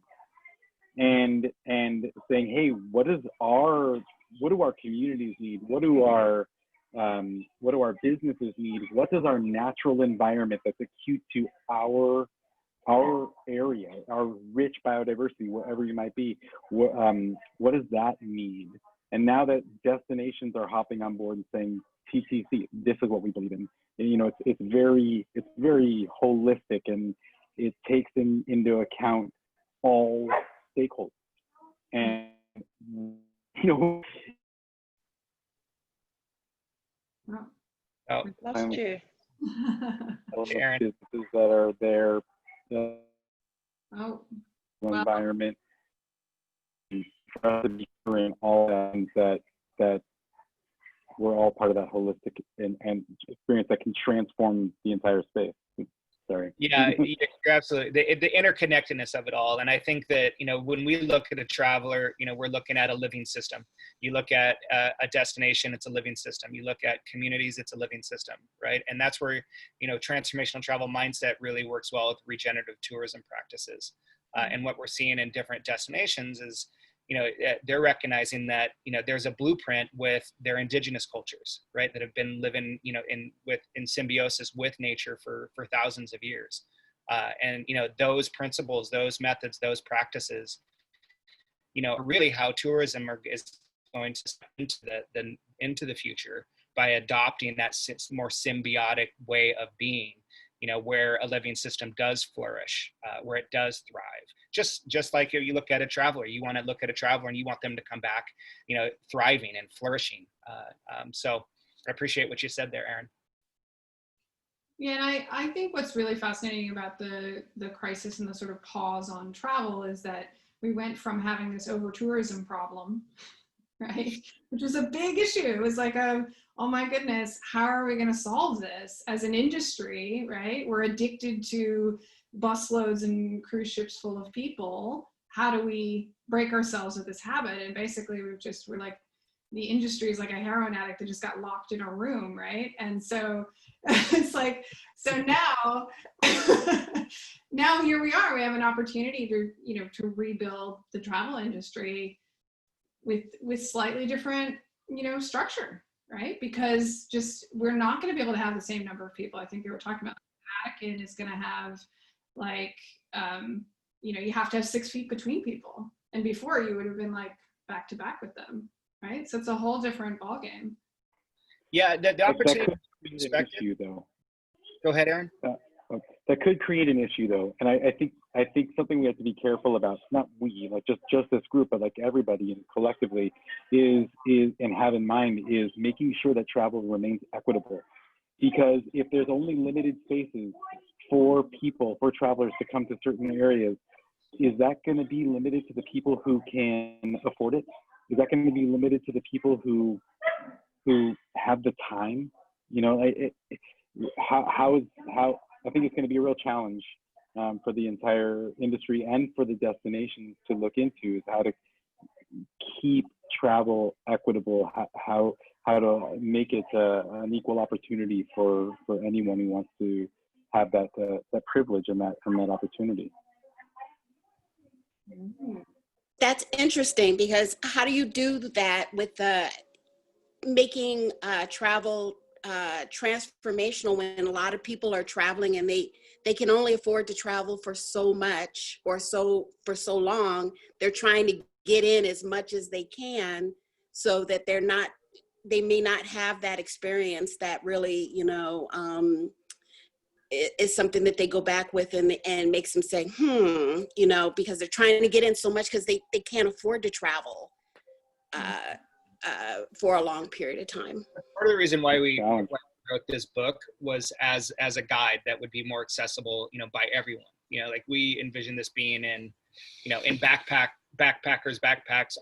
and saying, hey, what do our communities need? What do our businesses need? What does our natural environment that's acute to our area, our rich biodiversity, wherever you might be, what does that need? And now that destinations are hopping on board and saying, TTC, this is what we believe in. And, you know, it's very holistic, and it takes into account all stakeholders. And, you know, Lost you. businesses that are there, environment, for us to be doing all that we're all part of that holistic and experience that can transform the entire space. Sorry. Yeah, you're absolutely, the interconnectedness of it all. And I think that, you know, when we look at a traveler, you know, we're looking at a living system. You look at a destination, it's a living system. You look at communities, it's a living system, right? And that's where, you know, transformational travel mindset really works well with regenerative tourism practices. And what we're seeing in different destinations is, you know, they're recognizing that, you know, there's a blueprint with their indigenous cultures, right, that have been living, you know, in symbiosis with nature for thousands of years. And, you know, those principles, those methods, those practices, you know, really how tourism is going to step into the future by adopting that more symbiotic way of being, you know, where a living system does flourish, where it does thrive. Just like you look at a traveler, you want to look at a traveler and you want them to come back, you know, thriving and flourishing. So I appreciate what you said there, Aaron. Yeah, and I think what's really fascinating about the crisis and the sort of pause on travel is that we went from having this over-tourism problem, right, which was a big issue. It was like, oh my goodness, how are we going to solve this as an industry, right? We're addicted to busloads and cruise ships full of people. How do we break ourselves of this habit? And basically we're like, the industry is like a heroin addict that just got locked in a room, right? And so it's like, so now, now here we are, we have an opportunity to, you know, to rebuild the travel industry with slightly different, you know, structure, right? Because just, we're not going to be able to have the same number of people. I think they were talking about the Vatican is going to have like, you know, you have to have 6 feet between people. And before you would have been like back to back with them, right? So it's a whole different ballgame. Yeah, the opportunity to be expected. Issue, though. Go ahead, Aaron. That could create an issue, though, and I think I think something we have to be careful about, not we, like just this group, but like everybody and collectively is and have in mind is making sure that travel remains equitable. Because if there's only limited spaces for travelers to come to certain areas, is that going to be limited to the people who can afford it? Is that going to be limited to the people who have the time? You know, how I think it's going to be a real challenge for the entire industry and for the destinations to look into, is how to keep travel equitable, how to make it an equal opportunity for anyone who wants to have that privilege and that opportunity. That's interesting, because how do you do that with making travel transformational when a lot of people are traveling and they can only afford to travel for so much or for so long? They're trying to get in as much as they can so that they may not have that experience that really, is something that they go back with and makes them say, because they're trying to get in so much because they can't afford to travel for a long period of time. Part of the reason why we wrote this book was as a guide that would be more accessible, by everyone. Like we envision this being in backpacks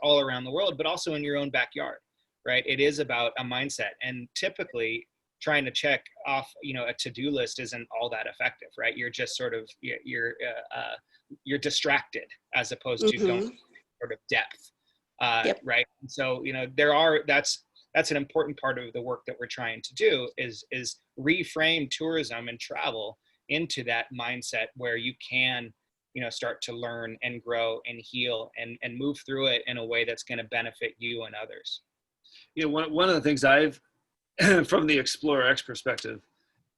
all around the world, but also in your own backyard, right? It is about a mindset, and typically trying to check off, a to-do list isn't all that effective, right? You're just sort of, you're distracted as opposed to going sort of depth, right? And so, that's an important part of the work that we're trying to do is reframe tourism and travel into that mindset where you can, start to learn and grow and heal and move through it in a way that's going to benefit you and others. One of the things I've, from the Explorer X perspective,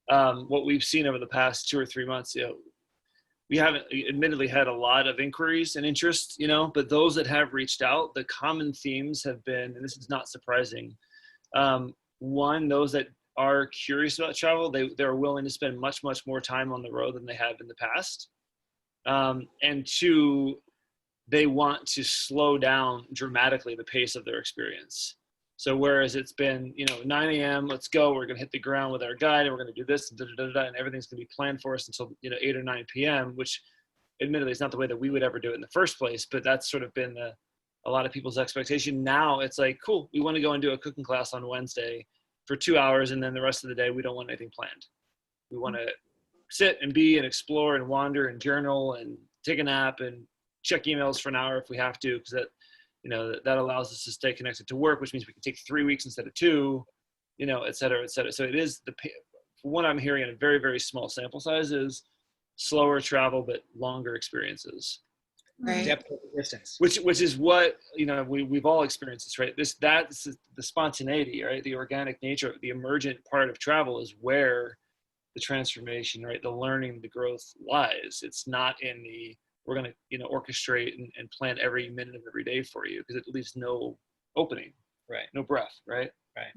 what we've seen over the past 2 or 3 months, we haven't admittedly had a lot of inquiries and interest, but those that have reached out, the common themes have been, and this is not surprising, one, those that are curious about travel, they're willing to spend much, much more time on the road than they have in the past. And two, they want to slow down dramatically the pace of their experience. So whereas it's been, 9 a.m., let's go, we're going to hit the ground with our guide and we're going to do this, and everything's going to be planned for us until, 8 or 9 p.m., which admittedly is not the way that we would ever do it in the first place, but that's sort of been a lot of people's expectation. Now it's like, cool, we want to go and do a cooking class on Wednesday for 2 hours, and then the rest of the day, we don't want anything planned. We want to sit and be and explore and wander and journal and take a nap and check emails for an hour if we have to, because that allows us to stay connected to work, which means we can take 3 weeks instead of 2, et cetera, et cetera. So it is from what I'm hearing in a very, very small sample size is slower travel, but longer experiences. Right. Depth of distance. Which is what, we've all experienced this, right? That's the spontaneity, right? The organic nature, the emergent part of travel is where the transformation, right? The learning, the growth lies. It's not in we're going to, orchestrate and plan every minute of every day for you, because it leaves no opening, right? No breath, right? Right.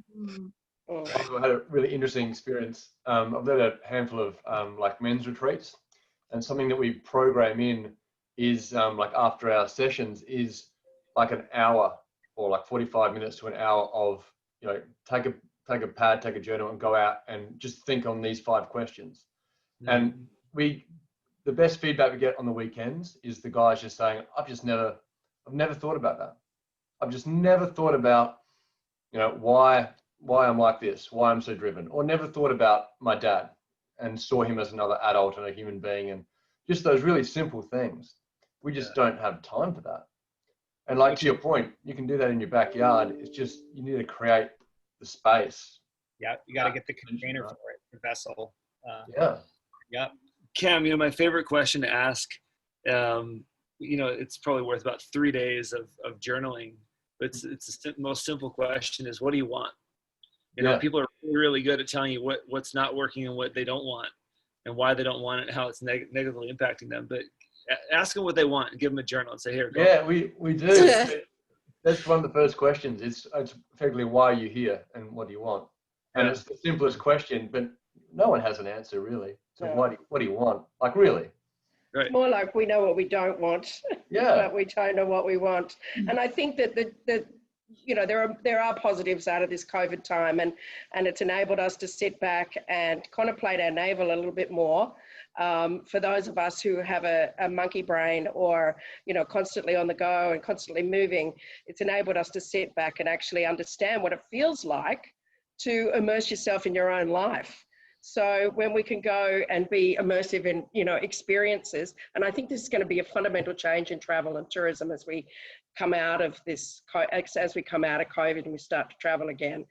I also had a really interesting experience. I've led a handful of like men's retreats, and something that we program in is like after our sessions is like an hour or like 45 minutes to an hour of, take a pad, take a journal and go out and just think on these 5 questions. And the best feedback we get on the weekends is the guys just saying, I've never thought about that. I've just never thought about, why I'm like this, why I'm so driven, or never thought about my dad and saw him as another adult and a human being, and just those really simple things. We just don't have time for that. And like to your point, you can do that in your backyard. It's just, you need to create the space. Yeah, you got to get the container for it, the vessel. Yeah. Cam, my favorite question to ask, it's probably worth about 3 days of journaling. But it's the most simple question is, what do you want? People are really good at telling you what's not working and what they don't want and why they don't want it and how it's negatively impacting them. But ask them what they want and give them a journal and say, here, go. Yeah, we do. That's one of the first questions. It's effectively, why are you here and what do you want? And it's the simplest question, but no one has an answer really. So what do you want? Like, really? Right. It's more like we know what we don't want, Yeah. but we don't know what we want. And I think that there are positives out of this COVID time, and it's enabled us to sit back and contemplate our navel a little bit more. For those of us who have a monkey brain, or constantly on the go and constantly moving, it's enabled us to sit back and actually understand what it feels like to immerse yourself in your own life. So when we can go and be immersive in experiences, and I think this is going to be a fundamental change in travel and tourism as we come out of this, as we come out of COVID and we start to travel again,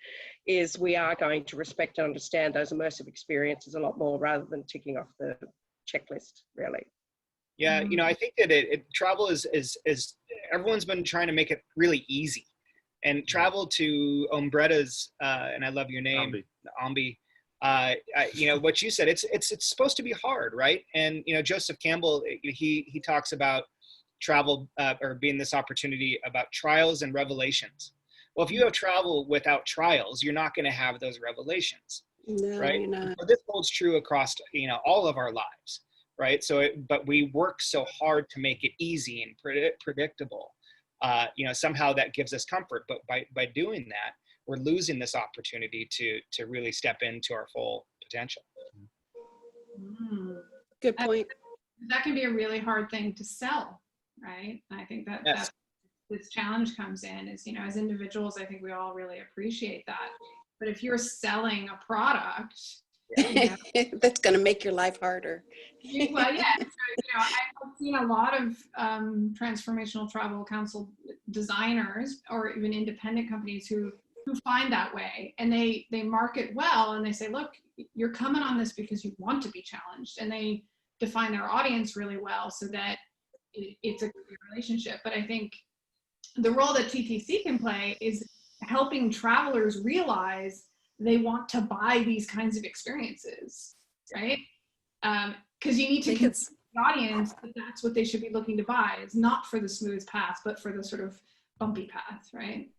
is we are going to respect and understand those immersive experiences a lot more, rather than ticking off the checklist, really. Yeah, I think that travel is everyone's been trying to make it really easy, and travel to Umbretta's, and I love your name, Ambi. What you said, it's supposed to be hard, right? And Joseph Campbell, he talks about travel or being this opportunity about trials and revelations. Well, if you have travel without trials, you're not going to have those revelations, right? So this holds true across all of our lives, right? So, but we work so hard to make it easy and predictable. Somehow that gives us comfort, but by doing that, we're losing this opportunity to really step into our full potential. Good point. That can be a really hard thing to sell, right? And I think that's this challenge comes in is, as individuals, I think we all really appreciate that. But if you're selling a product, that's going to make your life harder. Well, yeah. So, I've seen a lot of Transformational Travel Council designers, or even independent companies who find that way, and they market well, and they say, look, you're coming on this because you want to be challenged, and they define their audience really well so that it's a good relationship. But I think the role that TTC can play is helping travelers realize they want to buy these kinds of experiences, right? Because you need to convince the audience that that's what they should be looking to buy. It's not for the smooth path, but for the sort of bumpy path, right?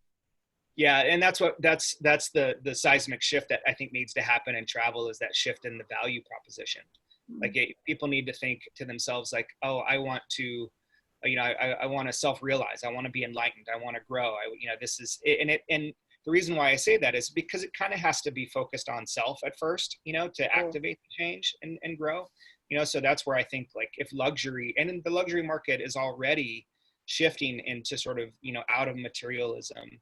Yeah, and that's the seismic shift that I think needs to happen in travel, is that shift in the value proposition. Like people need to think to themselves like, oh, I want to, I want to self-realize. I want to be enlightened. I want to grow. This is it, and the reason why I say that is because it kind of has to be focused on self at first, to activate the change and grow. So that's where I think, like, if luxury, and the luxury market is already shifting into sort of out of materialism.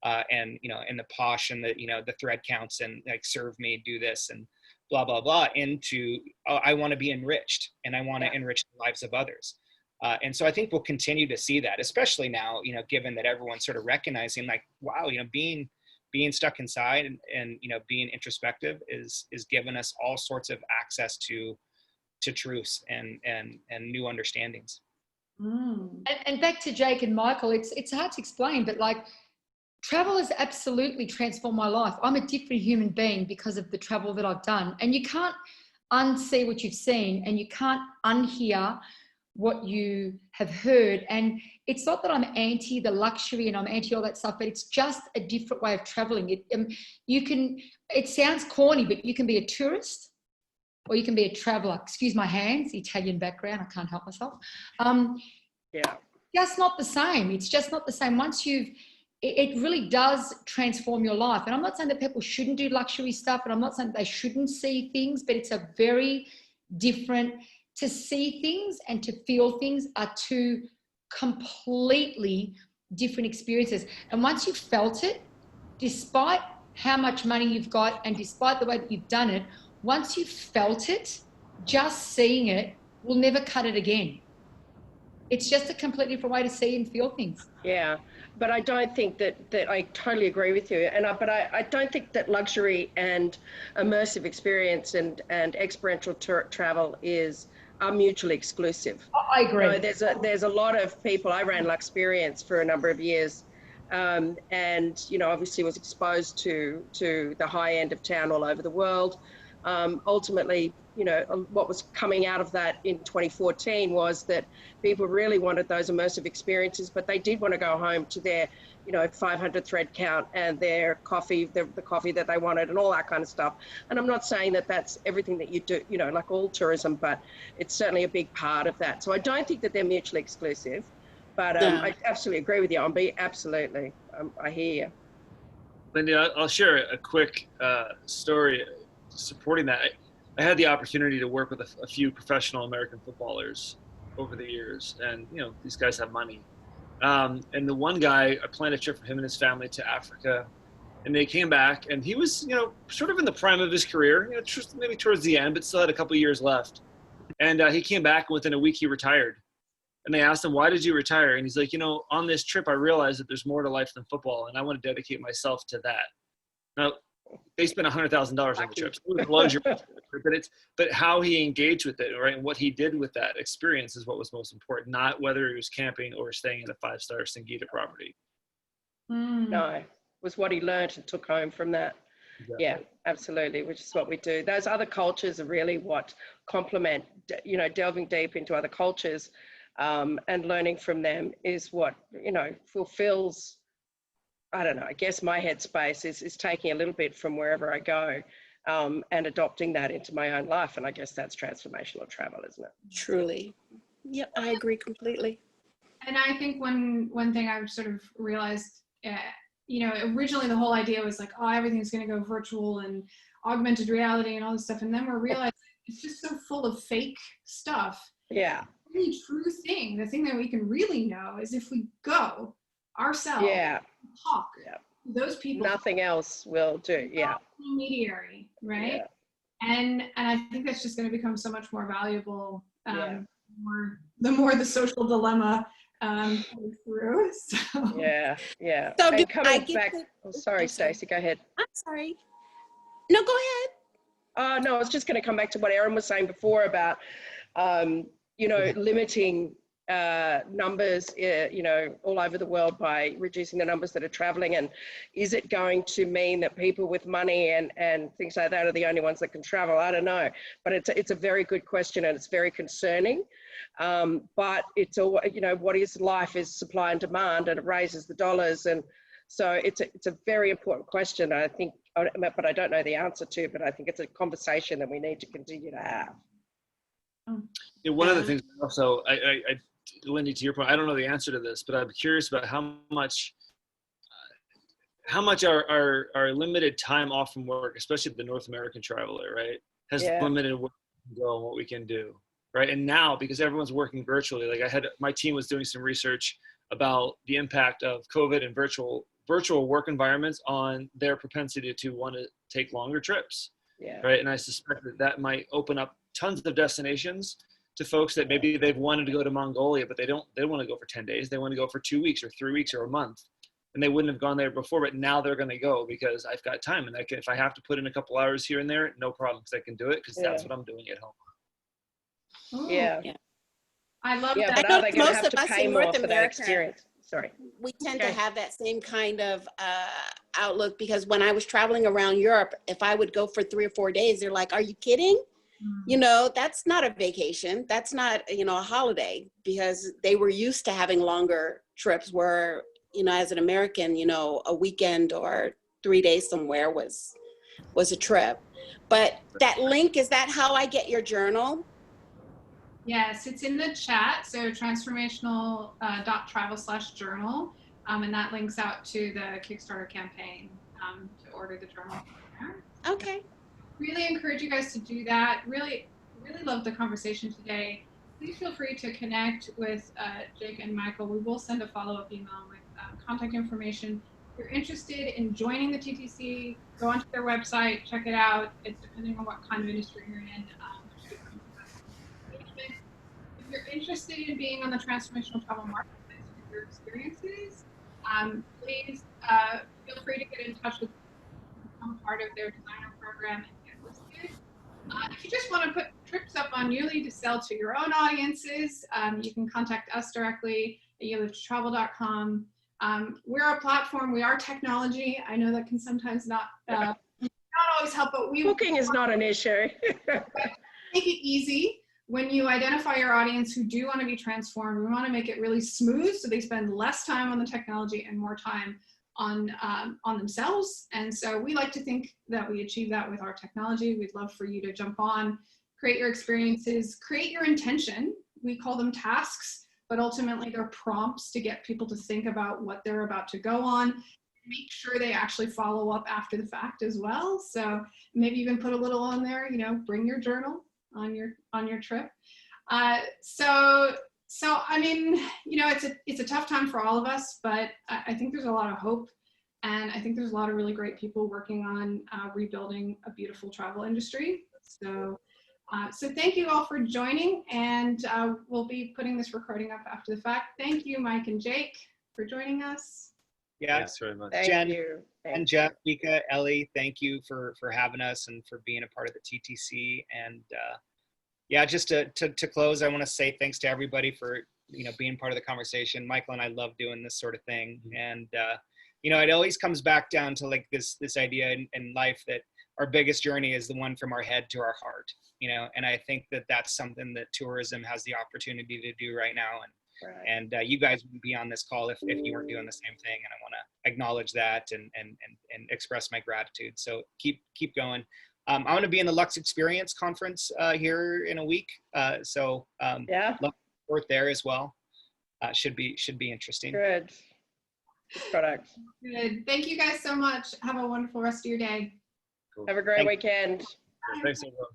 And and the posh and the thread counts and like serve me, do this and blah blah blah, into I want to be enriched, and I want to enrich the lives of others. And so I think we'll continue to see that, especially now, given that everyone's sort of recognizing like, wow, being stuck inside and being introspective is giving us all sorts of access to truths and new understandings. And back to Jake and Michael, it's hard to explain, but like, travel has absolutely transformed my life. I'm a different human being because of the travel that I've done. And you can't unsee what you've seen, and you can't unhear what you have heard. And it's not that I'm anti the luxury and I'm anti all that stuff, but it's just a different way of traveling. It sounds corny, but you can be a tourist or you can be a traveler. Excuse my hands, Italian background, I can't help myself. Just not the same. It's just not the same. It really does transform your life. And I'm not saying that people shouldn't do luxury stuff, and I'm not saying that they shouldn't see things, but it's a very different, to see things and to feel things are two completely different experiences. And once you've felt it, despite how much money you've got and despite the way that you've done it, once you've felt it, just seeing it will never cut it again. It's just a completely different way to see and feel things. Yeah, but I don't think that I totally agree with you. But I don't think that luxury and immersive experience and experiential travel are mutually exclusive. I agree. There's a lot of people. I ran Luxperience for a number of years, and obviously was exposed to the high end of town all over the world. ultimately, you know, what was coming out of that in 2014 was that people really wanted those immersive experiences, but they did want to go home to their, you know, 500 thread count and their coffee, the coffee that they wanted and all that kind of stuff. And I'm not saying that that's everything that you do, you know, like all tourism, but it's certainly a big part of that. So I don't think that they're mutually exclusive, but I absolutely agree with you, Ombi. Absolutely. I hear you. Lindy, I'll share a quick story supporting that. I had the opportunity to work with a few professional American footballers over the years, and you know, these guys have money. And the one guy, I planned a trip for him and his family to Africa, and they came back, and he was, you know, sort of in the prime of his career, you know, maybe towards the end, but still had a couple years left. And he came back, and within a week he retired. And they asked him, why did you retire? And he's like, you know, on this trip, I realized that there's more to life than football, and I want to dedicate myself to that. Now, they spent $100,000 on the trip. So it was a luxury, but how he engaged with it, right, and what he did with that experience is what was most important, not whether he was camping or staying in a 5-star Singita property. No, it was what he learned and took home from that. Exactly. Yeah, absolutely, which is what we do. Those other cultures are really what complement, you know, delving deep into other cultures and learning from them is what, you know, fulfills, I don't know, I guess my headspace is taking a little bit from wherever I go and adopting that into my own life. And I guess that's transformational travel, isn't it? Truly. Yep, I agree completely. And I think one thing I've sort of realized, you know, originally the whole idea was like, oh, everything's going to go virtual and augmented reality and all this stuff. And then we're realizing it's just so full of fake stuff. Yeah. The only true thing, the thing that we can really know is if we go ourselves, talk to those people. Nothing else will do. Yeah. Intermediary, right? Yeah. And I think that's just going to become so much more valuable. The more the social dilemma goes through. So. Yeah. So and coming back. Sorry, Stacey, go ahead. I'm sorry. No, go ahead. No, I was just going to come back to what Erin was saying before about, you know, limiting numbers, you know, all over the world by reducing the numbers that are traveling. And is it going to mean that people with money and things like that are the only ones that can travel? I don't know, but it's a very good question and it's very concerning. But it's all, you know, what is life is supply and demand, and it raises the dollars. And so it's a very important question. I think, but I don't know the answer to, but I think it's a conversation that we need to continue to have. Yeah, one of the things also, Lindy, to your point, I don't know the answer to this, but I'm curious about how much our limited time off from work, especially the North American traveler, right, has limited where we can go and what we can do, right? And now, because everyone's working virtually, like my team was doing some research about the impact of COVID and virtual work environments on their propensity to want to take longer trips, right? And I suspect that might open up tons of destinations to folks that maybe they've wanted to go to Mongolia, but they don't want to go for 10 days. They want to go for 2 weeks or 3 weeks or a month. And they wouldn't have gone there before, but now they're going to go because I've got time. And if I have to put in a couple hours here and there, no problem, because I can do it because that's what I'm doing at home. Ooh. Yeah. I love that. But are they going to have to pay more for that experience? Sorry. We tend to have that same kind of outlook, because when I was traveling around Europe, if I would go for 3 or 4 days, they're like, are you kidding? You know, that's not a vacation. That's not, you know, a holiday, because they were used to having longer trips where, you know, as an American, you know, a weekend or 3 days somewhere was a trip. But that link, is that how I get your journal? Yes, it's in the chat. So transformational.travel/journal. And that links out to the Kickstarter campaign to order the journal. Okay. Really encourage you guys to do that. Really love the conversation today. Please feel free to connect with Jake and Michael. We will send a follow-up email with contact information. If you're interested in joining the TTC, go onto their website, check it out. It's depending on what kind of industry you're in. If you're interested in being on the Transformational Travel Marketplace with your experiences, please feel free to get in touch with become part of their designer program and get listed. If you just want to put trips up on YouLi to sell to your own audiences, you can contact us directly at youlivetotravel.com. We're a platform, we are technology. I know that can sometimes not always help, but we Booking is not an issue. make it easy. When you identify your audience who do want to be transformed, we want to make it really smooth so they spend less time on the technology and more time on themselves. And so we like to think that we achieve that with our technology. We'd love for you to jump on, create your experiences, create your intention. We call them tasks, but ultimately they're prompts to get people to think about what they're about to go on. Make sure they actually follow up after the fact as well. So maybe even put a little on there, you know, bring your journal on your trip. So I mean, you know, it's a tough time for all of us, but I think there's a lot of hope, and I think there's a lot of really great people working on rebuilding a beautiful travel industry. So thank you all for joining, and we'll be putting this recording up after the fact. Thank you, Mike and Jake, for joining us. Yeah, Thanks very much. Thank you. and Jeff, Vika, Ellie, thank you for having us and for being a part of the TTC. And yeah, just to close, I want to say thanks to everybody for, you know, being part of the conversation. Michael and I love doing this sort of thing. And, you know, it always comes back down to like this idea in life that our biggest journey is the one from our head to our heart, you know, and I think that that's something that tourism has the opportunity to do right now. And you guys wouldn't be on this call if you weren't doing the same thing. And I want to acknowledge that and express my gratitude. So keep going. I'm going to be in the Lux Experience conference here in a week. So Yeah. look forward there as well. Should be interesting. Good. Good product. Good. Thank you guys so much. Have a wonderful rest of your day. Cool. Have a great weekend. Thanks everyone.